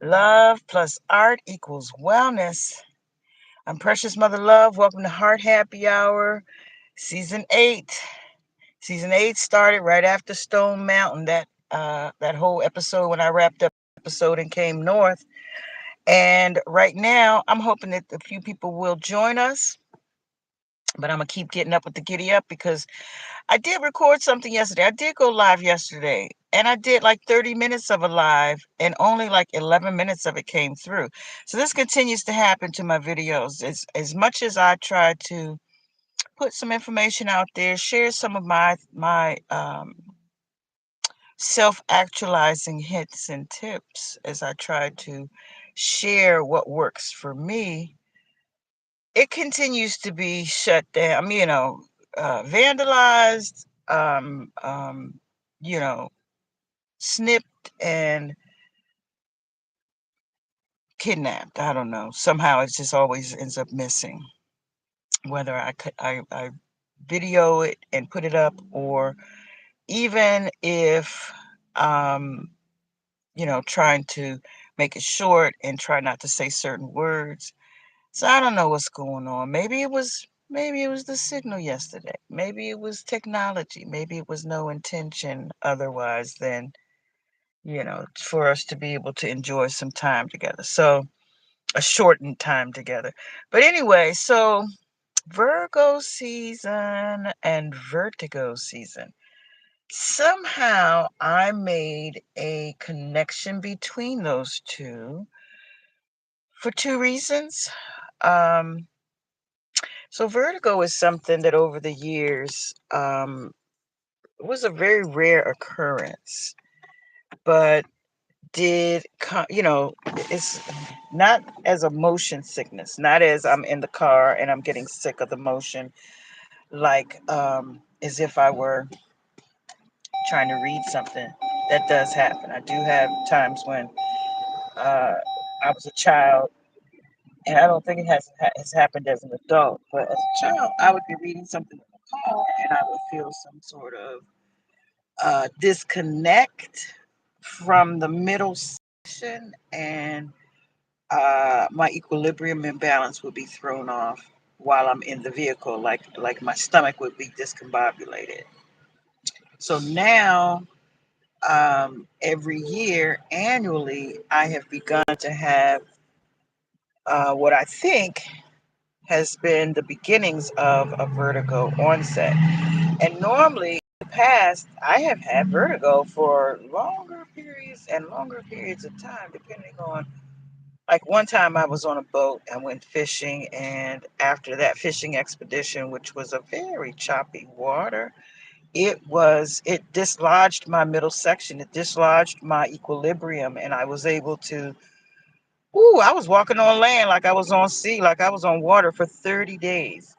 Love plus art equals wellness. I'm Precious Mother Love. Welcome to Heart Happy Hour, Season 8. Season 8 started right after Stone Mountain, that whole episode when I wrapped up the episode and came north. And right now, I'm hoping that a few people will join us. But I'm going to keep getting up with the giddy up because I did record something yesterday. I did go live yesterday, and I did like 30 minutes of a live, and only like 11 minutes of it came through. So this continues to happen to my videos. As much as I try to put some information out there, share some of my self-actualizing hints and tips as I try to share what works for me, it continues to be shut down. Vandalized, you know, snipped and kidnapped. I don't know. Somehow it just always ends up missing. Whether I video it and put it up, or even if trying to make it short and try not to say certain words. So I don't know what's going on. Maybe it was the signal yesterday. Maybe it was technology. Maybe it was no intention otherwise than, for us to be able to enjoy some time together. So a shortened time together. But anyway, so Virgo season and Vertigo season. Somehow I made a connection between those two for two reasons. Um, So vertigo is something that over the years was a very rare occurrence, but it's not as a motion sickness, not as I'm in the car and I'm getting sick of the motion, like as if I were trying to read something. That does happen. I do have times when uh, I was a child, and I don't think has happened as an adult, but as a child, I would be reading something in the car and I would feel some sort of disconnect from the middle section, and my equilibrium and balance would be thrown off while I'm in the vehicle, like my stomach would be discombobulated. So now, every year, annually, I have begun to have what I think has been the beginnings of a vertigo onset. And normally, in the past, I have had vertigo for longer periods of time, depending on. Like one time, I was on a boat and went fishing, and after that fishing expedition, which was a very choppy water, it dislodged my middle section. It dislodged my equilibrium, and I was able to. Ooh, I was walking on land like I was on sea, like I was on water for 30 days.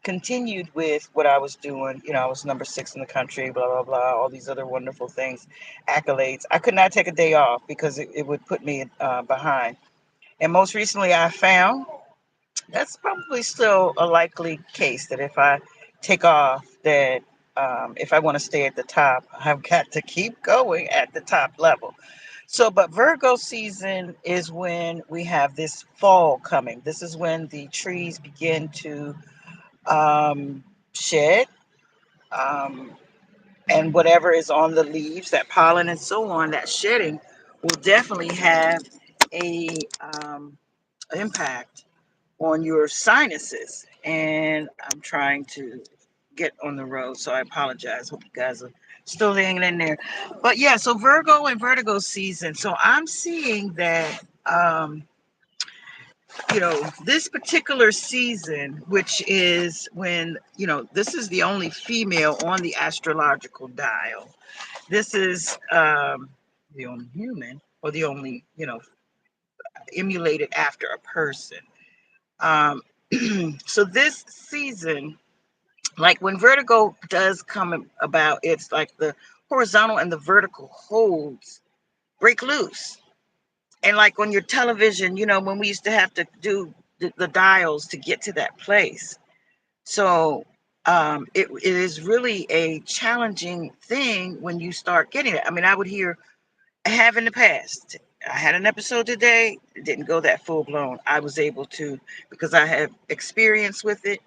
Continued with what I was doing. I was number 6 in the country, blah, blah, blah, all these other wonderful things, accolades. I could not take a day off because it would put me behind. And most recently, I found that's probably still a likely case that if I take off, that if I want to stay at the top, I've got to keep going at the top level. So, but Virgo season is when we have this fall coming. This is when the trees begin to shed, um, and whatever is on the leaves, that pollen and so on, that shedding will definitely have a impact on your sinuses. And I'm trying to get on the road, so I apologize. Hope you guys are still hanging in there. But yeah, so Virgo and Vertigo season. So I'm seeing that this particular season, which is when, this is the only female on the astrological dial. This is the only human, or the only, emulated after a person. Um, so this season, like when vertigo does come about, it's like the horizontal and the vertical holds break loose. And like on your television, when we used to have to do the dials to get to that place. So it is really a challenging thing when you start getting it. I mean, I would have in the past, I had an episode today. It didn't go that full blown. I was able to, because I have experience with it.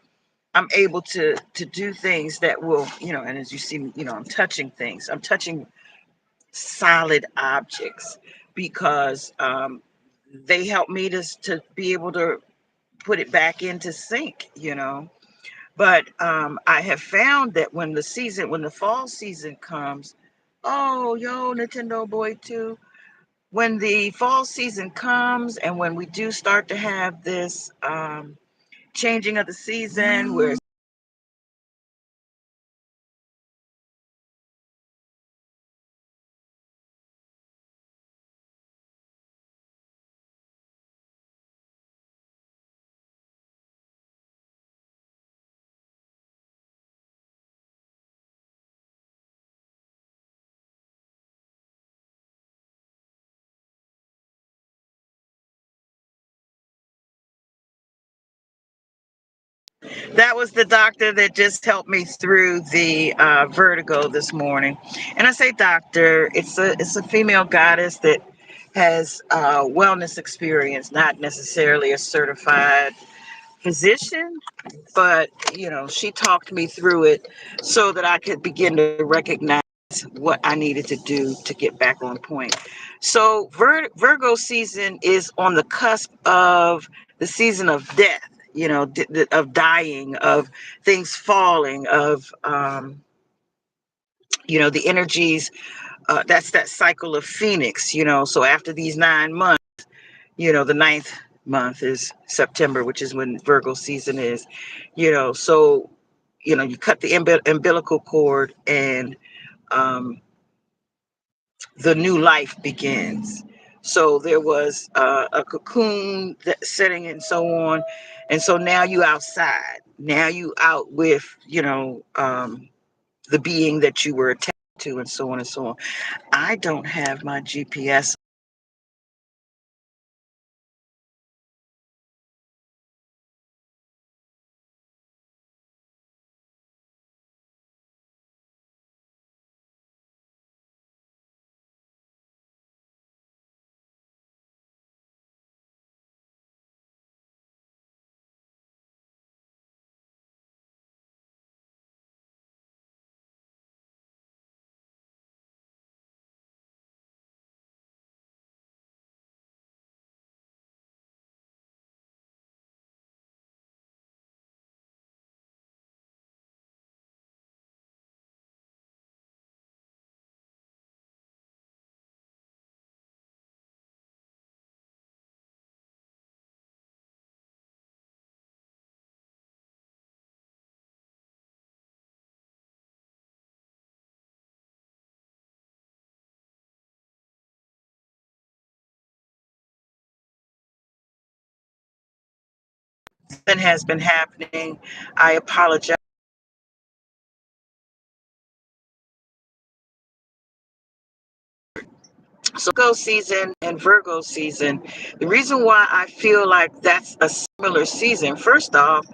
I'm able to do things that will, and as you see, I'm touching things. I'm touching solid objects because they help me to be able to put it back into sync. But I have found that when the fall season comes, oh, yo, Nintendo Boy 2, when the fall season comes and when we do start to have this changing of the season where that was the doctor that just helped me through the vertigo this morning. And I say doctor, it's a female goddess that has wellness experience, not necessarily a certified physician, but she talked me through it so that I could begin to recognize what I needed to do to get back on point. So Virgo season is on the cusp of the season of death, of dying, of things falling, of the energies. That's that cycle of Phoenix. So after these 9 months, the ninth month is September, which is when Virgo season is. So you cut the umbilical cord and the new life begins. So there was a cocoon setting and so on. And so now you outside. Now you out with, the being that you were attached to and so on and so on. I don't have my GPS. That has been happening. I apologize. So Virgo season and Virgo season, the reason why I feel like that's a similar season, first off,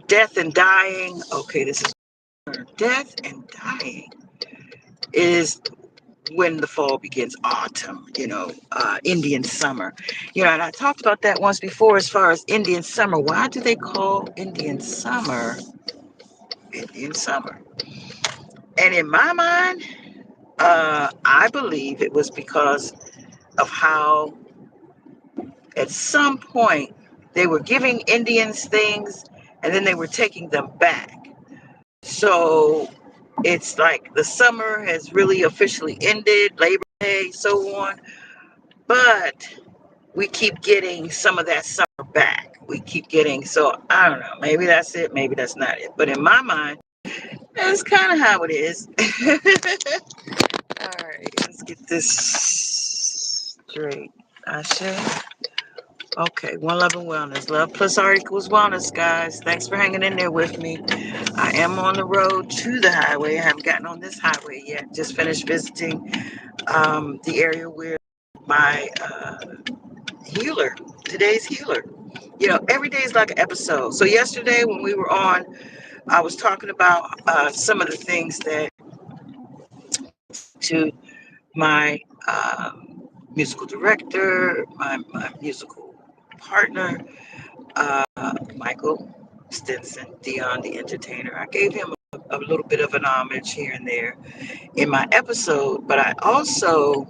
death and dying. Okay, this is death and dying is when the fall begins, autumn, Indian summer. And I talked about that once before as far as Indian summer. Why do they call Indian summer Indian summer? And in my mind, I believe it was because of how at some point they were giving Indians things and then they were taking them back. So it's like the summer has really officially ended, Labor Day, so on. But we keep getting some of that summer back. We keep getting, so I don't know, maybe that's it, maybe that's not it. But in my mind, that's kind of how it is. All right, let's get this straight. I say, okay, one love and wellness. Love+Art equals wellness, guys. Thanks for hanging in there with me. I am on the road to the highway. I haven't gotten on this highway yet. Just finished visiting the area where my healer, today's healer. Every day is like an episode. So yesterday when we were on, I was talking about some of the things that to my musical director, my musical partner, uh, Michael Stinson, Dion the Entertainer. I gave him a little bit of an homage here and there in my episode, but I also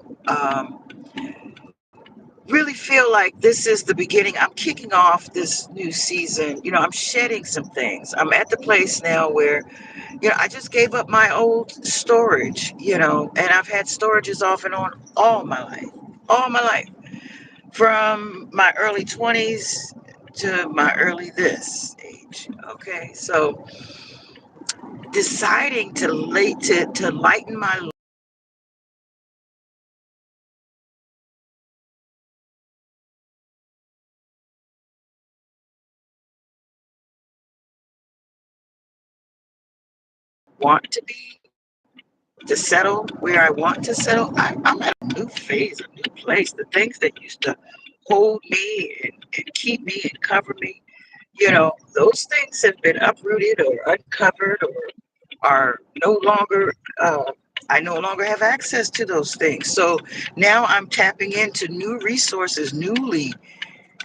really feel like this is the beginning. I'm kicking off this new season. I'm shedding some things. I'm at the place now where, I just gave up my old storage, and I've had storages off and on all my life, from my early 20s to my early this age. Okay, so deciding to lighten my want to be, to settle where I want to settle. I'm at a new phase, a new place. The things that used to hold me and keep me and cover me, those things have been uprooted or uncovered, or are no longer, I no longer have access to those things. So now I'm tapping into new resources, newly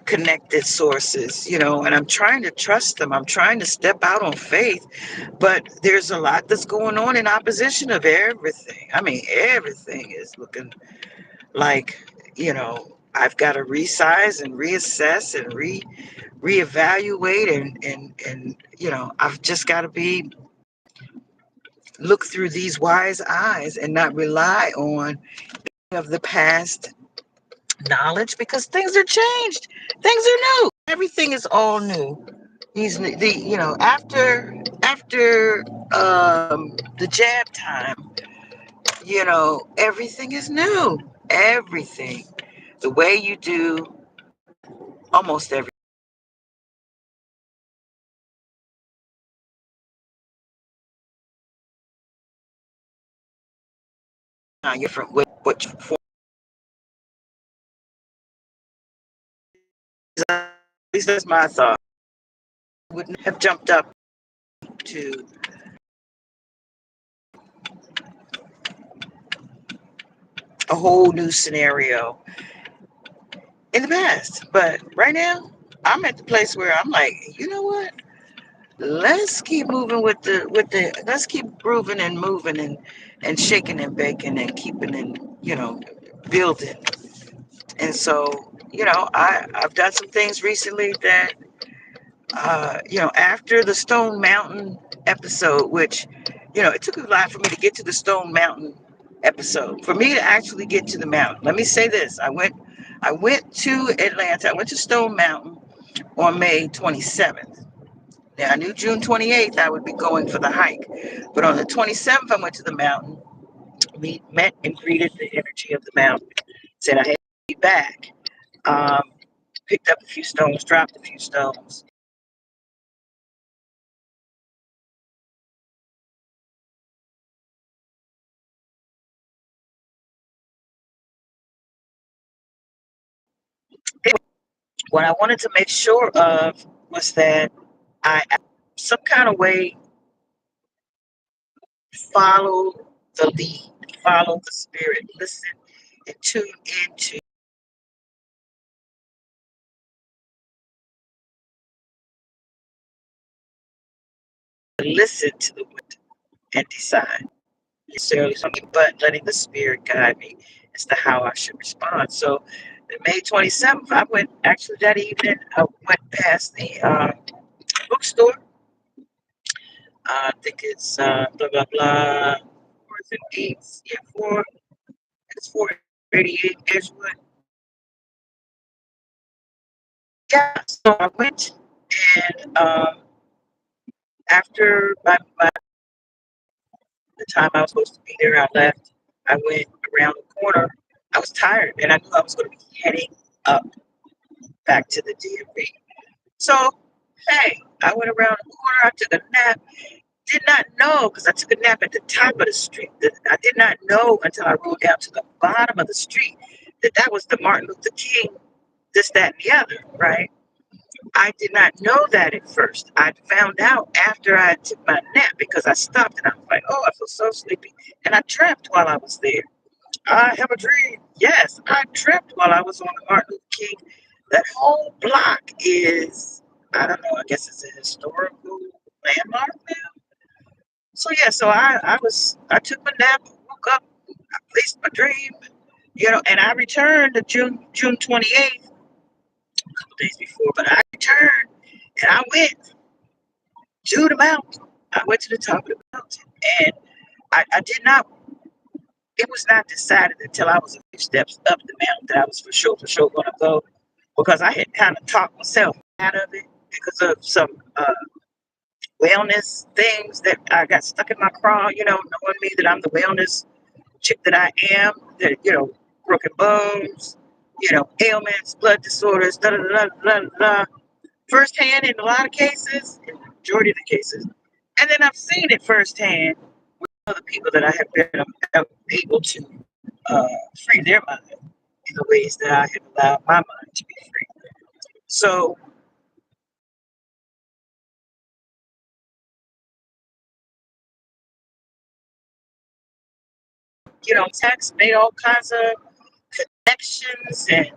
connected sources, and I'm trying to trust them. I'm trying to step out on faith, but there's a lot that's going on in opposition of everything. I mean, everything is looking like, I've got to resize and reassess and reevaluate, and I've just got to be look through these wise eyes and not rely on of the past knowledge, because things are changed. Things are new. Everything is all new. After the jab time, everything is new. Everything. The way you do almost everything. Now you're from what form, at least that's my thought. Wouldn't have jumped up to a whole new scenario in the past. But right now, I'm at the place where I'm like, you know what? Let's keep moving let's keep grooving and moving and shaking and baking and keeping and building. And so, I've done some things recently that after the Stone Mountain episode, which, it took a lot for me to get to the Stone Mountain episode, for me to actually get to the mountain. Let me say this. I went to Atlanta. I went to Stone Mountain on May 27th. Now, I knew June 28th I would be going for the hike. But on the 27th, I went to the mountain. We met and greeted the energy of the mountain. Said I had to be back. Um, Picked up a few stones, dropped a few stones. What I wanted to make sure of was that I, some kind of way, follow the lead, follow the spirit, listen and tune into, listen to the wind and decide. Necessarily something, but letting the spirit guide me as to how I should respond. So, the May 27th, I went, actually that evening, I went past the bookstore. I think it's blah blah blah. Fourth and eighth, yeah, it's 488 Edgewood. Yeah, so I went, and after the time I was supposed to be there, I left. I went around the corner. I was tired, and I knew I was going to be heading up back to the DMV. So, hey, I went around the corner. I took a nap. Did not know, because I took a nap at the top of the street. I did not know until I rode down to the bottom of the street that was the Martin Luther King, this, that, and the other, right? I did not know that at first. I found out after I took my nap, because I stopped and I was like, oh, I feel so sleepy. And I trapped while I was there. I have a dream. Yes, I tripped while I was on the Martin Luther King. That whole block is, I don't know, I guess it's a historical landmark now. So yeah, I took a nap, woke up, faced my dream, and I returned to June 28th, a couple days before, but I returned and I went to the mountain. I went to the top of the mountain and I did not, it was not decided until I was a few steps up the mountain that I was for sure going to go because I had kind of talked myself out of it because of some wellness things that I got stuck in my craw, knowing me that I'm the wellness chick that I am, that, broken bones, ailments, blood disorders, da da da da da da, firsthand in a lot of cases, in the majority of the cases. And then I've seen it firsthand with other people that I have been able to uh, free their mind in the ways that I have allowed my mind to be free. So, text made all kinds of connections and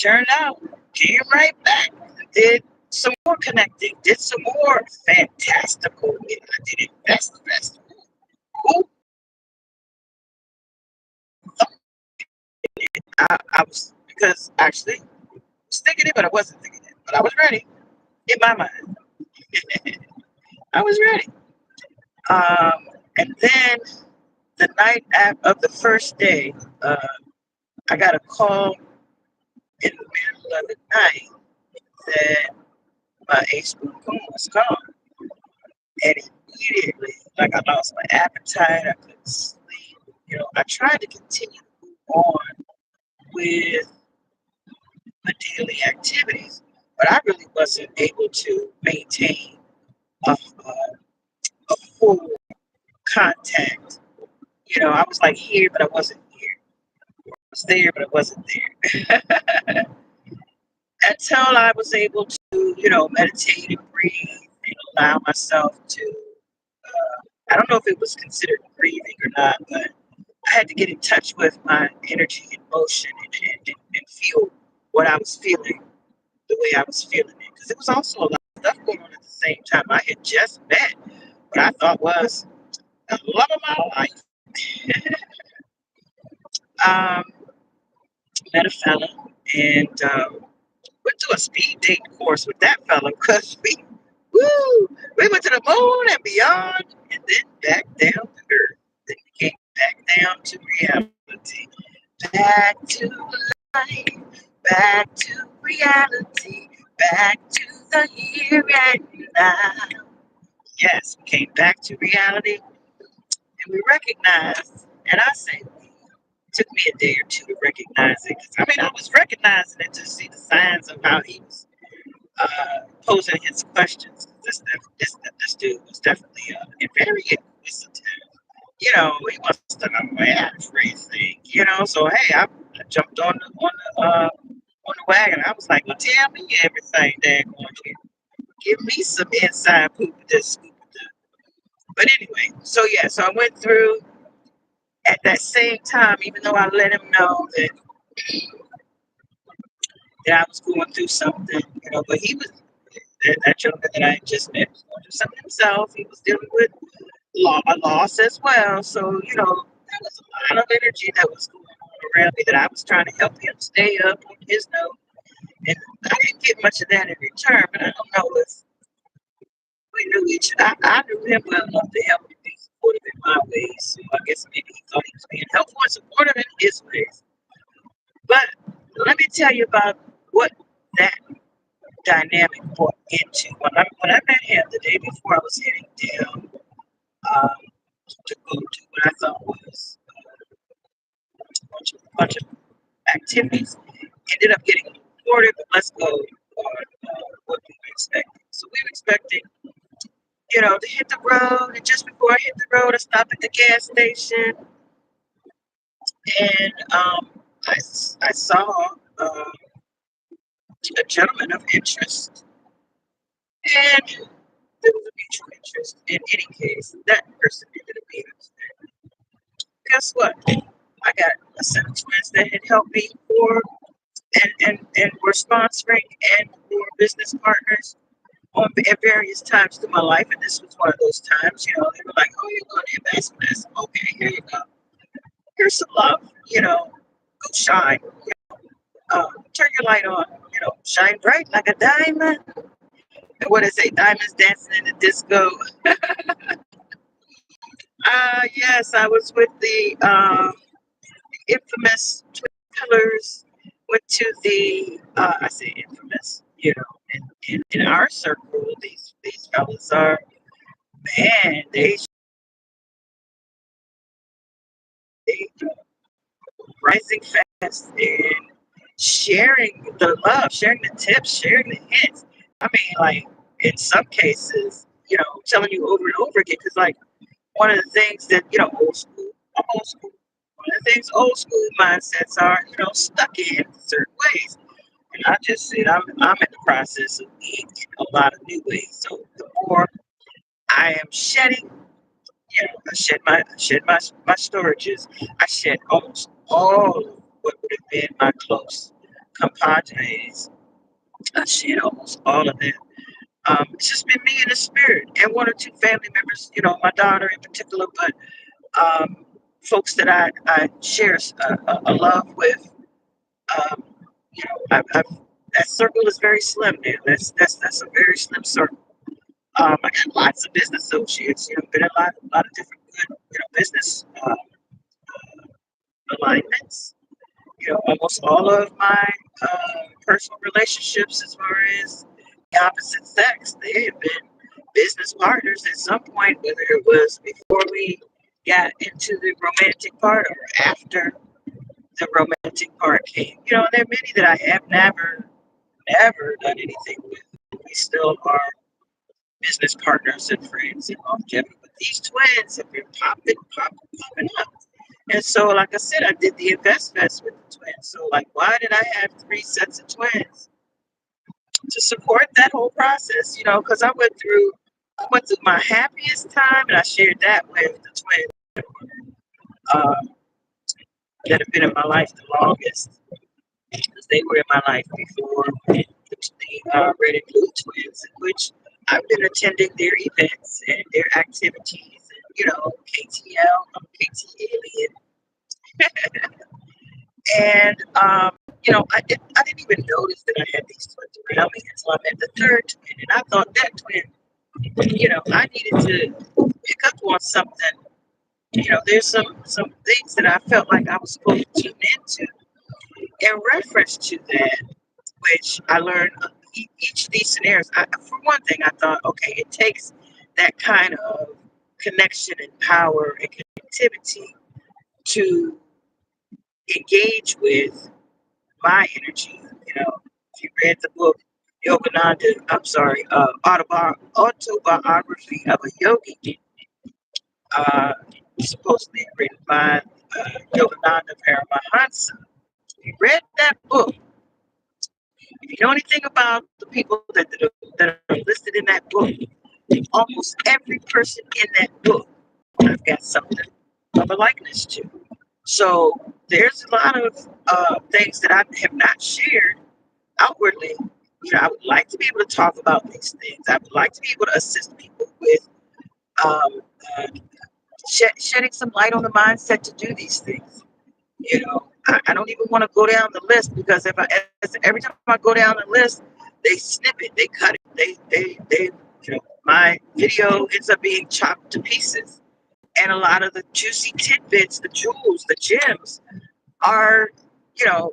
turned out, came right back, did some more connecting, did some more fantastical. I did invest. Ooh, I was, because actually I was thinking it, but I wasn't thinking it. But I was ready in my mind. I was ready. And then the night of the first day, I got a call in the middle of the night that my ace boon was gone. And immediately, like, I lost my appetite, I couldn't sleep. I tried to continue to move on with my daily activities, but I really wasn't able to maintain a full contact. I was like here, but I wasn't here. I was there, but I wasn't there. Until I was able to, meditate and breathe and allow myself to, I don't know if it was considered breathing or not, but I had to get in touch with my energy and motion and feel what I was feeling the way I was feeling it. Because it was also a lot of stuff going on at the same time. I had just met what I thought was the love of my life. um, Met a fella and went to a speed dating course with that fella because we went to the moon and beyond and then back down to earth. Then we came back down to reality. Back to life, back to reality, back to the here and now. Yes, we came back to reality and we recognized, and I say it took me a day or two to recognize it. 'Cause, I mean, I was recognizing it to see the signs of how he was posing his questions. This dude was definitely very inquisitive. He wants to know everything. So hey, I jumped on the wagon. I was like, well, tell me everything, Dad. Give me some inside poop of this, scoop of that. But anyway, so yeah, so I went through at that same time, even though I let him know that I was going through something, but he was that gentleman that I just met was going through something himself. He was dealing with a loss as well. So, there was a lot of energy that was going on around me that I was trying to help him stay up on his note. And I didn't get much of that in return, but I don't know if we knew each other. I knew him well enough to help him be supportive in my ways. So I guess maybe he thought he was being helpful and supportive in his ways. But let me tell you about what that dynamic brought into. When I met him the day before I was heading down um, to go to what I thought was a bunch of activities, ended up getting reported, but let's go on what we were expecting. So we were expecting, to hit the road, and just before I hit the road, I stopped at the gas station, and I saw a gentleman of interest, and there was a mutual interest. In any case, that person ended up being upset. Guess what? I got a set of twins that had helped me for and were sponsoring and were business partners at various times through my life. And this was one of those times, they were like, oh, you're going to invest in this. Okay, here you go. Here's some love, go shine. Turn your light on, shine bright like a diamond. And what is it? Diamonds dancing in the disco. Yes, I was with the infamous Twin Pillars. Went to the, I say infamous, in our circle, these fellas are, man, they rising fast and sharing the love, sharing the tips, sharing the hints. I mean, like in some cases, telling you over and over again, because like one of the things that, old school, I'm old school. One of the things old school mindsets are, stuck in certain ways. And I just said I'm in the process of being in a lot of new ways. So the more I am shedding, I shed my storages. I shed almost all of what would have been my close compadres. I shed almost all of them. It's just been me and the spirit, and one or two family members. My daughter in particular, but folks that I share a love with. Um, that circle is very slim now. That's a very slim circle. I got lots of business associates. Been in a lot of different good, business alignments. Almost all of my personal relationships, as far as the opposite sex, they have been business partners at some point, whether it was before we got into the romantic part or after the romantic part came. There are many that I have never done anything with. We still are business partners and friends and longevity. But these twins have been popping up. And so, like I said, I did the Invest Fest with the twins. So, like, why did I have three sets of twins to support that whole process? Because I went through my happiest time, and I shared that with the twins um, that have been in my life the longest, because they were in my life before the Red and Blue Twins, in which I've been attending their events and their activities, and KTL, I'm KT Alien. And I didn't even notice that I had these twins around me until I met the third twin, and I thought that twin, I needed to pick up on something. There's some things that I felt like I was supposed to tune into in reference to that, which I learned each of these scenarios. For one thing, I thought, okay, it takes that kind of connection and power and connectivity to engage with my energy. If you read the book Yogananda, I'm sorry, autobiography of a yogi, uh, supposedly written by Yogananda Paramahansa. If you read that book, if you know anything about the people that are listed in that book, almost every person in that book I've got something of a likeness to. So there's a lot of things that I have not shared outwardly. I would like to be able to talk about these things. I would like to be able to assist people with um, uh, shedding some light on the mindset to do these things. I don't even want to go down the list, because every time I go down the list, they snip it, they cut it, they my video ends up being chopped to pieces, and a lot of the juicy tidbits, the jewels, the gems are, you know,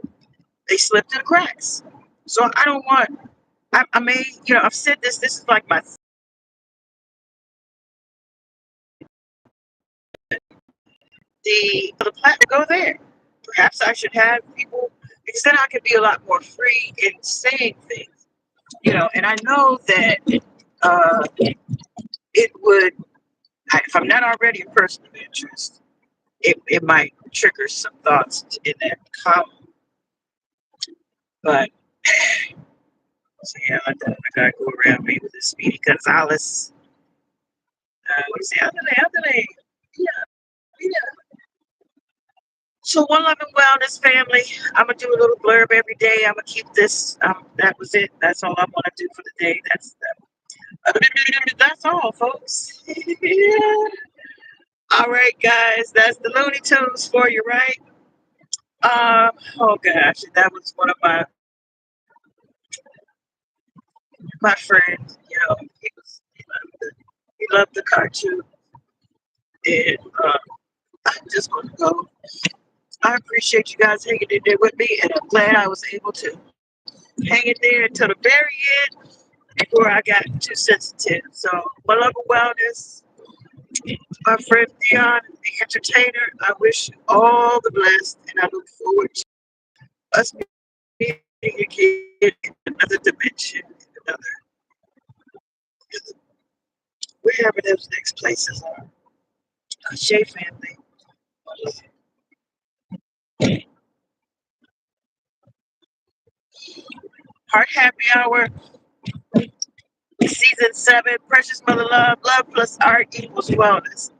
they slip through the cracks. So I don't want. I may, I've said this. This is like the platform go there. Perhaps I should have people, because then I could be a lot more free in saying things. And I know that it would, if I'm not already a person of interest, it might trigger some thoughts in that column. But so yeah, I gotta go around me with this Speedy Gonzalez. What do you say? Andale, andale. Yeah, yeah. So one love and wellness family. I'm gonna do a little blurb every day. I'm gonna keep this. That was it. That's all I want to do for the day. That's all, folks. All right, guys. That's the Looney Tunes for you, right? Oh gosh, that was one of my friends. He loved the cartoon, and I'm just gonna go. I appreciate you guys hanging in there with me, and I'm glad I was able to hang in there until the very end before I got too sensitive. So, my love and wellness, my friend Dion, the entertainer, I wish you all the best, and I look forward to us meeting again in another dimension, in another, wherever those next places are. Shay family. Heart Happy Hour, Season 7, Precious Mother Love, Love plus Art equals wellness.